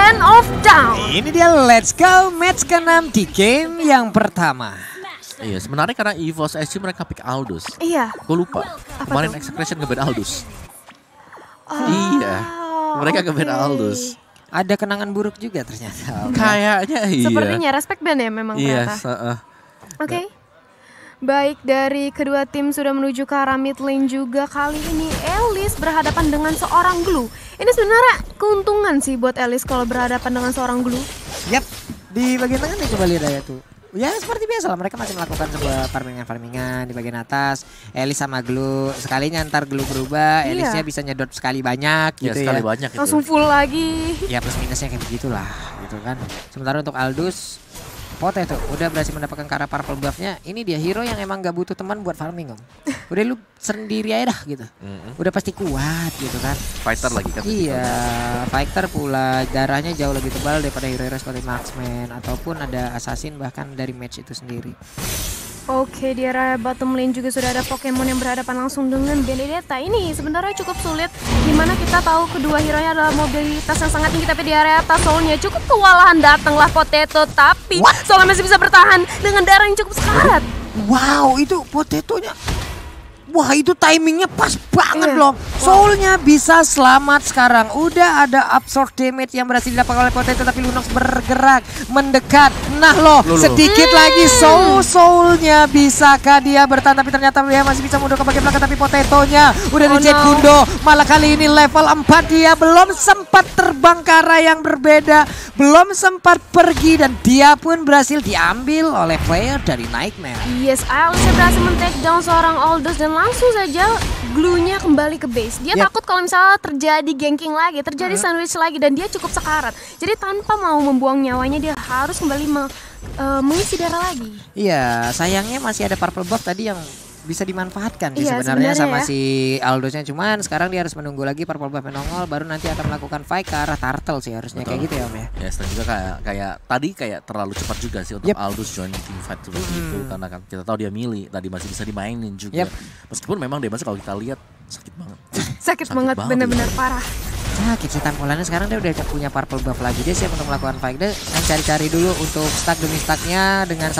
Land of Down. Ini dia Let's Go match ke-6 di game yang pertama. Iya, sebenarnya karena EVOS SC mereka pick Aldous. Iya. Gue lupa. Kemarin Execution nge-ban Aldous. Iya, mereka nge-ban Aldous. Ada kenangan buruk juga ternyata. Kayaknya iya. Sepertinya respect band ya memang ternyata. Oke. Baik, dari kedua tim sudah menuju ke arah mid lane juga. Kali ini Elis berhadapan dengan seorang Glue. Ini sebenarnya keuntungan sih buat Elis kalau berhadapan dengan seorang Glue. Yap, di bagian tengah nih coba lihat ya tuh. Ya seperti biasa lah, mereka masih melakukan sebuah farmingan di bagian atas. Elis sama Glue, sekalinya ntar Glue berubah, Elisnya bisa nyedot sekali banyak gitu sekali ya. banyak langsung full lagi. Ya plus minusnya kayak begitulah gitu kan. Sementara untuk Aldous, Potato udah berhasil mendapatkan ke arah purple buff-nya. Ini dia hero yang emang gak butuh teman buat farming om. Udah lu sendiri aja dah gitu. Udah pasti kuat gitu kan. Fighter lagi kan. Iya, fighter pula, darahnya jauh lebih tebal daripada hero-hero seperti marksman ataupun ada assassin bahkan dari match itu sendiri. Oke, di area bottom lane juga sudah ada Pokemon yang berhadapan langsung dengan Benedetta. Ini sebenarnya cukup sulit, dimana kita tahu kedua hero-nya adalah mobilitas yang sangat tinggi, tapi di area atas Soulnya cukup kewalahan. Datanglah Potato, tapi Soulnya masih bisa bertahan dengan darah yang cukup sekarat. Wow, itu Potatonya. Wah, itu timingnya pas banget loh. Soulnya bisa selamat sekarang. Udah ada absorb damage yang berhasil didapatkan oleh Potato, tapi Lunox bergerak mendekat. Nah loh, sedikit lagi Soulnya bisakah dia bertahan, tapi ternyata dia masih bisa mundur ke bagian belakang, tapi Potatonya udah di Jet Gundo. Malah kali ini level 4 dia belum sempat terbang ke arah yang berbeda, belum sempat pergi, dan dia pun berhasil diambil oleh player dari Nightmare. Yes, Alice berhasil men-take down seorang Aldous dan langsung saja Glue-nya kembali ke base. Dia takut kalau misalnya terjadi ganking lagi, terjadi sandwich lagi, dan dia cukup sekarat. Jadi tanpa mau membuang nyawanya, dia harus kembali mengisi darah lagi. Iya, sayangnya masih ada purple buff tadi yang bisa dimanfaatkan sih sebenarnya sama si Aldous-nya. Cuman sekarang dia harus menunggu lagi purple buff menongol, baru nanti akan melakukan fight ke arah turtle sih harusnya. Kayak gitu ya om ya. Ya, dan juga kayak tadi terlalu cepat juga sih untuk Aldous join team fight seperti itu, karena kan kita tahu dia melee tadi masih bisa dimainin juga. Meskipun memang damage kalau kita lihat sakit banget. Sakit banget, bener-bener parah. Sakit sih tampolannya. Sekarang dia udah punya purple buff lagi, dia siap untuk melakukan fight. Dia cari-cari dulu untuk stack demi stacknya dengan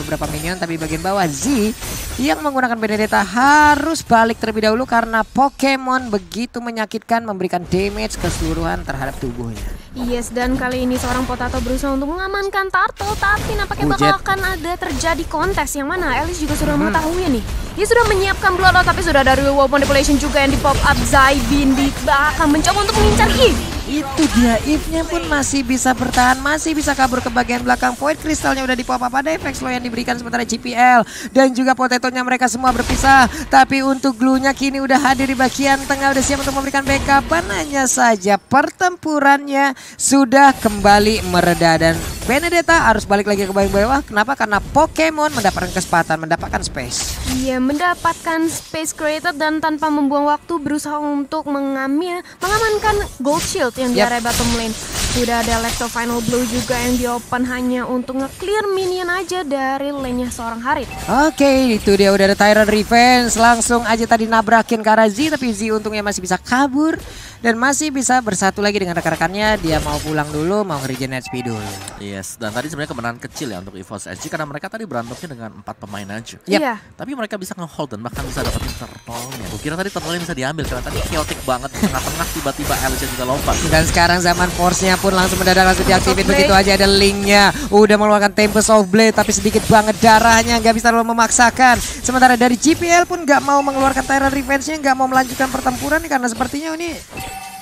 beberapa minion, tapi bagian bawah Z yang menggunakan Benedetta harus balik terlebih dahulu karena Pokemon begitu menyakitkan, memberikan damage keseluruhan terhadap tubuhnya. Yes, dan kali ini seorang Potato berusaha untuk mengamankan Turtle, tapi nampaknya bakal akan ada terjadi kontes yang mana Alice juga sudah mengetahuinya nih. Dia sudah menyiapkan Bloodlord, tapi sudah ada Real World Manipulation juga yang di pop up. Zaibin di belakang mencoba untuk mengincar Eve. Itu dia, Eve-nya pun masih bisa bertahan, masih bisa kabur ke bagian belakang. Void Crystal-nya udah di pop up, ada efek slow yang diberikan sementara GPL dan juga Potato-nya mereka semua berpisah. Tapi untuk Glue-nya kini udah hadir di bagian tengah, udah siap untuk memberikan backup. Hanya saja pertempurannya sudah kembali mereda dan Benedetta harus balik lagi ke bagian bawah. Kenapa? Karena Pokemon mendapatkan kesempatan, mendapatkan space. Iya, mendapatkan space created dan tanpa membuang waktu berusaha untuk mengamankan Gold Shield yang di area bottom lane. Sudah ada Electro Final Blow juga yang di open hanya untuk nge-clear minion aja dari lane-nya seorang Harit. Oke, itu dia udah ada Tyrant Revenge. Langsung aja tadi nabrakin ke arah Z, tapi Z untungnya masih bisa kabur dan masih bisa bersatu lagi dengan rekan-rekannya. Dia mau pulang dulu, mau nge-regen HP dulu. Yes, dan tadi sebenarnya kemenangan kecil ya untuk EVOS SG karena mereka tadi berantemnya dengan 4 pemain aja. Iya. Tapi mereka bisa nge-hold dan bahkan bisa dapetin turtle-nya. Gue kira tadi turtle-nya bisa diambil karena tadi chaotic banget di tengah-tengah, tiba-tiba Alice juga lompat. Dan sekarang zaman force-nya pun langsung mendadak langsung diaktifin. Begitu aja ada link-nya. Udah mengeluarkan Tempest of Blade tapi sedikit banget darahnya, nggak bisa terlalu memaksakan. Sementara dari GPL pun nggak mau mengeluarkan Tyrant Revenge-nya, nggak mau melanjutkan pertempuran karena sepertinya ini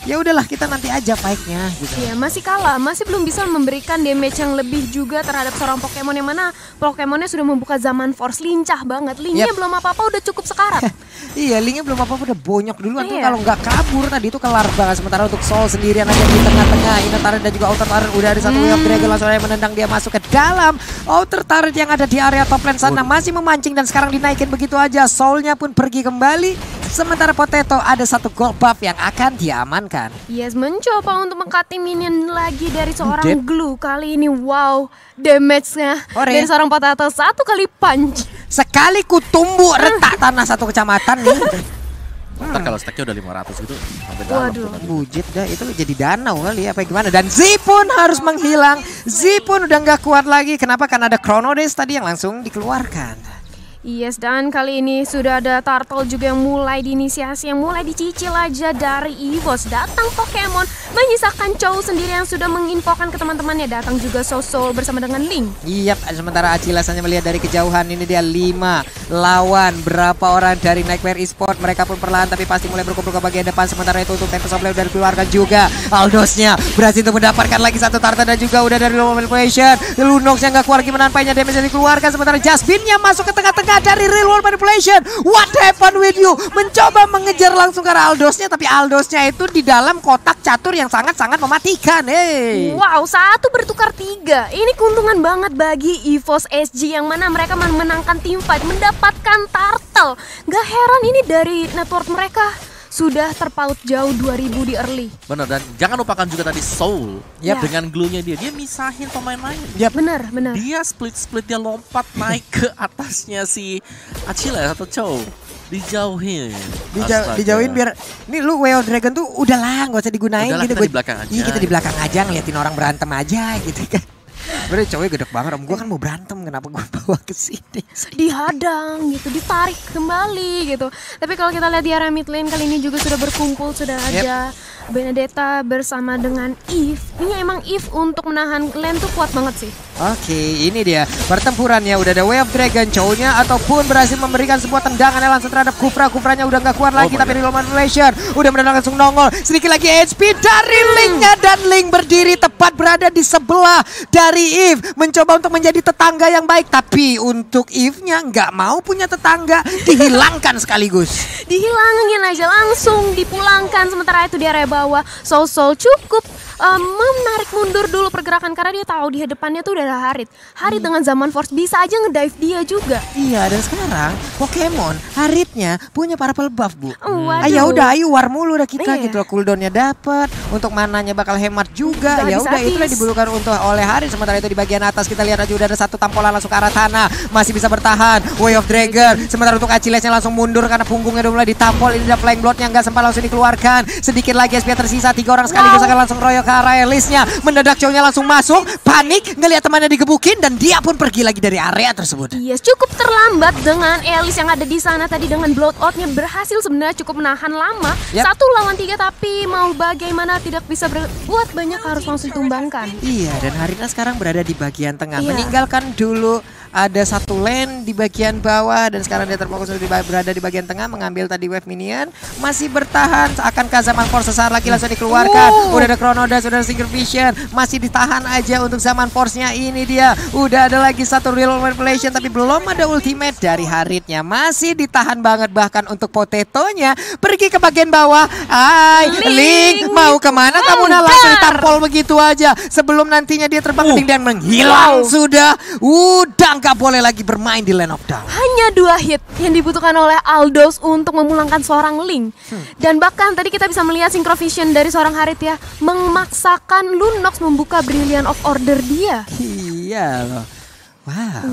ya udahlah kita nanti aja fight-nya gitu. Iya, masih kalah, masih belum bisa memberikan damage yang lebih juga terhadap seorang Pokemon yang mana Pokemonnya sudah membuka zaman force, lincah banget. Linknya belum apa-apa udah cukup sekarat. Iya, linknya belum apa-apa udah bonyok duluan tuh, kalau nggak kabur tadi itu kelar banget. Sementara untuk Soul sendirian aja di tengah-tengah, Inner Turret dan juga Outer Turret udah ada satu Way of Dragon langsung aja menendang dia masuk ke dalam. Outer Turret yang ada di area top lane sana masih memancing dan sekarang dinaikin begitu aja. Soulnya pun pergi kembali. Sementara Potato ada satu gold buff yang akan diamankan. Yes, mencoba untuk mengcutting minion lagi dari seorang Glue. Kali ini wow, damage-nya dari seorang Potato 1 kali punch. Sekali ku tumbuk retak tanah satu kecamatan nih. Ntar kalau stacknya udah 500 gitu sampai dalam. Waduh. Bujet dah itu jadi danau kali apa gimana. Dan Z pun harus menghilang. Z pun udah nggak kuat lagi. Kenapa? Karena ada Chronodes tadi yang langsung dikeluarkan. Yes, dan kali ini sudah ada Turtle juga yang mulai diinisiasi, yang mulai dicicil aja dari EVOS. Datang Pokemon, menyisakan Chow sendiri yang sudah menginfokan ke teman-temannya. Datang juga Soul bersama dengan Link. Iya, sementara Achilles hanya melihat dari kejauhan. Ini dia 5 lawan berapa orang dari Nightmare Esport. Mereka pun perlahan tapi pasti mulai berkumpul ke bagian depan. Sementara itu untuk Tempest of Life udah dikeluarkan juga. Aldosnya berhasil untuk mendapatkan lagi satu Turtle dan juga udah dari low manipulation. Lunox yang gak keluar gimana nampaknya damage yang dikeluarkan. Sementara Jasmine-nya masuk ke tengah-tengah dari real world manipulation. What happened with you? Mencoba mengejar langsung ke Aldosnya, tapi Aldosnya itu di dalam kotak catur yang sangat-sangat mematikan. Wow, 1 bertukar 3. Ini keuntungan banget bagi EVOS SG yang mana mereka memenangkan team fight, mendapatkan Turtle. Gak heran ini dari network mereka sudah terpaut jauh 2000 di early. Bener, dan jangan lupakan juga tadi Soul. Yap. Dengan glue-nya dia misahin pemain lain. Bener. Dia split dia lompat naik ke atasnya si Achilles atau Chow. Dijauhin. Dijauhin biar ini lu Way of Dragon tuh udahlah nggak usah digunain udahlah, gitu. kita di belakang aja. Iya, kita di belakang aja ngeliatin orang berantem aja gitu kan. Sebenernya cowoknya gedek banget, om gue kan mau berantem, kenapa gue bawa ke sini? Dihadang gitu, ditarik kembali gitu. Tapi kalau kita lihat di area mid lane kali ini juga sudah berkumpul, sudah ada Benedetta bersama dengan Eve. Ini emang Eve untuk menahan lane tuh kuat banget sih. Oke, ini dia pertempurannya. Udah ada Way of Dragon, cowoknya ataupun berhasil memberikan sebuah tendangan langsung terhadap Kufra. Kufranya udah gak kuat lagi, tapi real manipulation udah mendadak langsung nongol. Sedikit lagi HP dari Linknya, dan Link berdiri tepat berada di sebelah dari Eve, mencoba untuk menjadi tetangga yang baik. Tapi untuk Eve-nya nggak mau punya tetangga, dihilangkan sekaligus. Dihilangin aja, langsung dipulangkan. Sementara itu di area bawah Soul cukup menarik mundur dulu pergerakan karena dia tahu di depannya tuh udah ada Harit. Harit dengan Zaman Force bisa aja ngedive dia juga. Iya, dan sekarang Pokemon Haritnya punya purple buff, Bu. Waduh. Ya udah, ayo war mulu udah kita Iya. gitu loh. Cooldownnya dapat, untuk mananya bakal hemat juga. Udah Ya udah, habis-habis. itulah dibulukan untuk oleh Harit. Sementara itu di bagian atas kita lihat aja udah ada satu tampolan langsung ke arah tanah, masih bisa bertahan. Way of Dragon. Sementara untuk Achillesnya langsung mundur karena punggungnya udah mulai ditampol. Ini ada Flying Blood yang nggak sempat langsung dikeluarkan. Sedikit lagi SP tersisa, 3 orang sekaligus akan langsung royok ke arah Elisnya. Mendadak cowoknya langsung masuk, panik, ngelihat temannya digebukin dan dia pun pergi lagi dari area tersebut. Yes, cukup terlambat dengan Elis yang ada di sana tadi dengan blood out-nya berhasil sebenarnya cukup menahan lama. Yap. 1 lawan 3 tapi mau bagaimana tidak bisa berbuat banyak, harus langsung tumbangkan. Iya, dan Harina sekarang berada di bagian tengah. Iya. Meninggalkan dulu ada satu lane di bagian bawah dan sekarang dia terfokus berada di bagian tengah mengambil tadi wave minion. Masih bertahan, akankah Zaman Force sesaat lagi langsung dikeluarkan. Udah ada Chronodas, udah ada Single Vision, masih ditahan aja untuk Zaman Force-nya. Ini dia, udah ada lagi satu real manipulation tapi belum ada ultimate dari Haritnya. Masih ditahan banget, bahkan untuk Potatonya pergi ke bagian bawah. Link, mau kemana kamu? Langsung ditampol begitu aja sebelum nantinya dia terbang dan menghilang. Sudah nggak boleh lagi bermain di Land of Dawn. Hanya 2 hit yang dibutuhkan oleh Aldos untuk memulangkan seorang Link. Dan bahkan tadi kita bisa melihat Synchrovision dari seorang Harit ya, memaksakan Lunox membuka Brilliant of Order dia. Iya loh.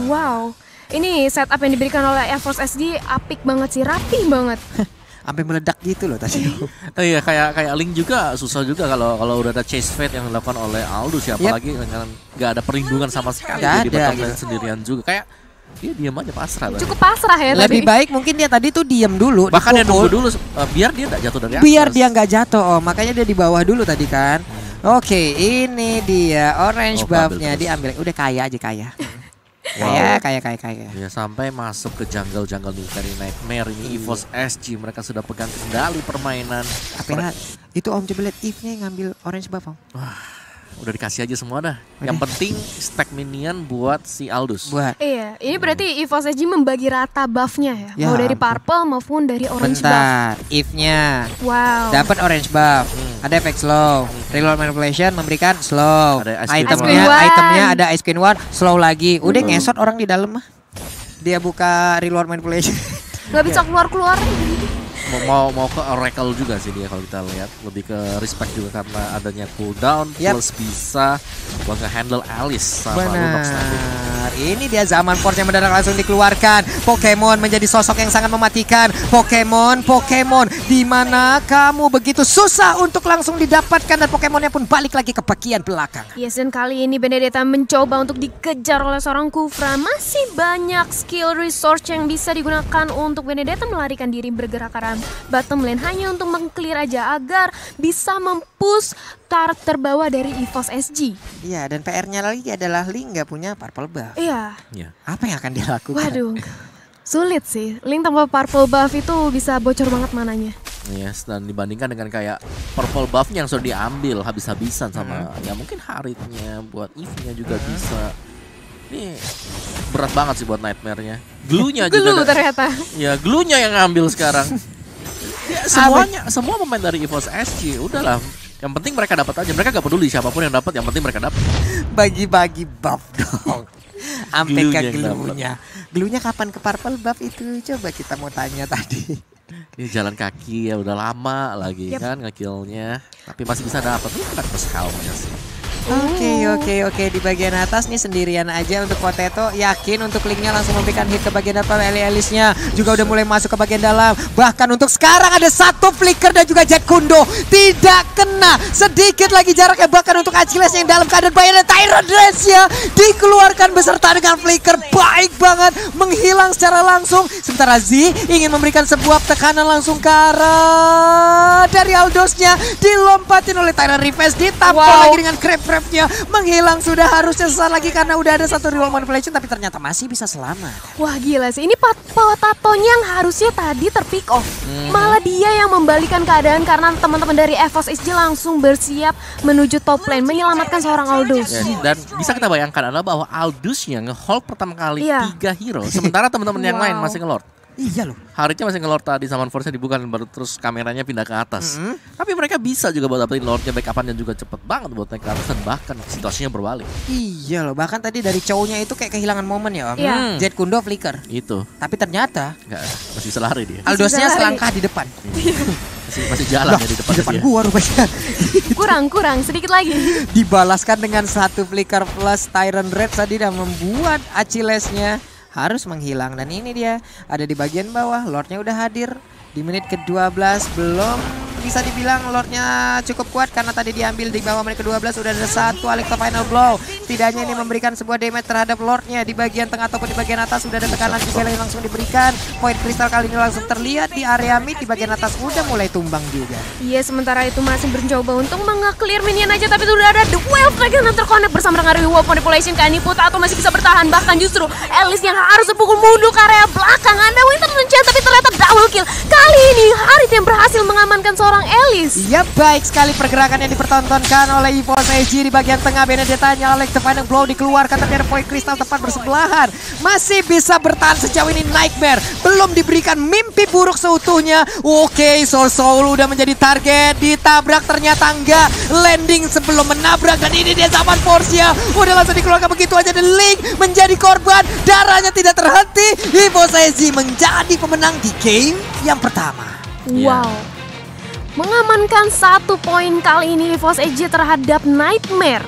Wow. Ini setup yang diberikan oleh Air Force SD apik banget sih, rapih banget. Sampai meledak gitu loh tadi. Oh iya, kayak Link juga susah juga kalau udah ada chase fate yang dilakukan oleh Aldous ya, apalagi dengan nggak ada perlindungan sama sekali Gak di ada, bottom lane sendirian juga, kayak dia diam aja pasrah tadi. Cukup pasrah ya Lebih tadi. baik mungkin dia tadi tuh diam dulu, Bahkan dia dipukul, nunggu dulu biar dia nggak jatuh dari atas. biar dia nggak jatuh. Oh, makanya dia di bawah dulu tadi kan. Oke, ini dia orange buff-nya diambil. Udah kaya aja kaya. Kaya. Ya, sampai masuk ke jungle dari Nightmare ini EVOS SG, mereka sudah pegang kendali permainan. Apa itu Om, coba lihat Eve-nya yang ngambil orange buff, Om. Udah dikasih aja semua dah. Yang penting stack minion buat si Aldous. Iya, ini berarti EVOS SG membagi rata buff-nya ya. Ya Mau dari ampun. purple maupun dari orange Bentar, Eve-nya Wow. dapat orange buff, ada efek slow. Reload manipulation memberikan slow. Ada Ice Queen Itemnya ada Ice Queen One, slow lagi. Udah ngesot orang di dalam mah. Dia buka reload manipulation. Gak bisa keluar-keluar. Mau ke Oracle juga sih dia kalau kita lihat, lebih ke respect juga karena adanya cooldown plus bisa buat nge-handle Alice sama Lunox nanti. benar. Ini dia zaman Force yang mendadak langsung dikeluarkan. Pokemon menjadi sosok yang sangat mematikan. Pokemon di mana kamu begitu susah untuk langsung didapatkan dan Pokemonnya pun balik lagi ke bagian belakang. Yes, dan kali ini Benedetta mencoba untuk dikejar oleh seorang Kufra. Masih banyak skill resource yang bisa digunakan untuk Benedetta melarikan diri bergerak ke arah bottom lane hanya untuk meng-clear aja agar bisa mempush target terbawah dari EVOS SG. Iya, dan PR-nya lagi adalah Link nggak punya purple buff. Iya. Apa yang akan dia lakukan? Waduh, sulit sih. Link tanpa purple buff itu bisa bocor banget mananya. Yes, dan dibandingkan dengan kayak purple buff-nya yang sudah diambil habis-habisan sama ya mungkin Haritnya, buat Eve-nya juga bisa. Ini berat banget sih buat Nightmare-nya. Glue-nya juga. Glue ternyata. Ya, glue-nya yang ngambil sekarang. Ya, semua pemain dari EVOS SG udahlah. Yang penting mereka dapat aja. Mereka gak peduli siapapun yang dapat, yang penting mereka dapat. Bagi-bagi buff dong. Sampai ke Glue-nya. Glue-nya kapan ke purple buff itu? Coba kita mau tanya tadi. Ini jalan kaki ya udah lama lagi kan nge-kill-nya. Tapi masih bisa dapat. Ini kan plus helm-nya sih. Oke. Di bagian atas nih sendirian aja untuk Potato. Yakin untuk Linknya langsung memberikan hit ke bagian depan. Elisnya juga udah mulai masuk ke bagian dalam. Bahkan untuk sekarang ada satu flicker dan juga Jet Kundo. Tidak kena. Sedikit lagi jaraknya. Bahkan untuk Achilles yang dalam keadaan bahaya. Tyrant Dress-nya dikeluarkan beserta dengan flicker. Baik banget. Menghilang secara langsung. Sementara Z ingin memberikan sebuah tekanan langsung ke arah dari Aldous-nya. Dilompatin oleh Tyrant Revenge. Ditampol lagi dengan Crab-nya menghilang sudah harusnya sesaat lagi karena udah ada satu reroll manipulation tapi ternyata masih bisa selamat. Wah gila sih, ini Potatonya yang harusnya tadi terpick off. Malah dia yang membalikan keadaan karena teman-teman dari EVOS SG langsung bersiap menuju top lane menyelamatkan seorang Aldous. Ya, dan bisa kita bayangkan adalah bahwa Aldous-nya nge-hold pertama kali 3 hero sementara teman-teman yang lain masih nge-lord. Iya loh. Haritnya masih nge-lord tadi, Zaman Force-nya dibuka dan baru terus kameranya pindah ke atas. Tapi mereka bisa juga buat dapetin lordnya, backup-nya juga cepet banget buat naik ke atas dan bahkan situasinya berbalik. Iya loh, bahkan tadi dari cowoknya itu kayak kehilangan momen ya Om. Jet Kundo flicker. Itu. Tapi ternyata masih bisa lari dia. Aldous-nya selangkah di depan. masih jalan ya di depan dia. Gua rupanya. Kurang sedikit lagi. Dibalaskan dengan satu flicker plus Tyrant Red tadi dan membuat Achilles-nya harus menghilang. Dan ini dia ada di bagian bawah. Lordnya udah hadir di menit ke-12. Belum bisa dibilang Lordnya cukup kuat karena tadi diambil di bawah menit ke-12. Udah ada satu Alecto Final Blow. Setidaknya ini memberikan sebuah damage terhadap Lordnya. Di bagian tengah ataupun di bagian atas sudah ada tekanan juga yang langsung diberikan. Poin kristal kali ini langsung terlihat di area mid. Di bagian atas udah mulai tumbang juga. Iya, sementara itu masih mencoba untuk meng-clear minion aja, tapi sudah ada The Wave lagi yang terkonek bersama dengan Reward Manipulation. Kani Potato masih bisa bertahan, bahkan justru Alice yang harus terpukul mundur ke area belakang. Ada Winter Chance tapi ternyata double kill. Kali ini Harit yang berhasil mengamankan seorang Alice. Ya, baik sekali pergerakan yang dipertontonkan oleh EVOS SG di bagian tengah. Benedetta-nya Alex The Final Blow dikeluarkan tapi ada poin kristal tepat bersebelahan. Masih bisa bertahan sejauh ini Nightmare. Belum diberikan mimpi buruk seutuhnya. Oke, Soul udah menjadi target. Ditabrak ternyata enggak. Landing sebelum menabrak dan ini dia Zaman Force-nya. Udah langsung dikeluarkan begitu aja dan Link menjadi korban. Darahnya tidak terhenti. EVOS SG menjadi pemenang di game yang pertama. Wow. Mengamankan 1 poin kali ini EVOS SG terhadap Nightmare.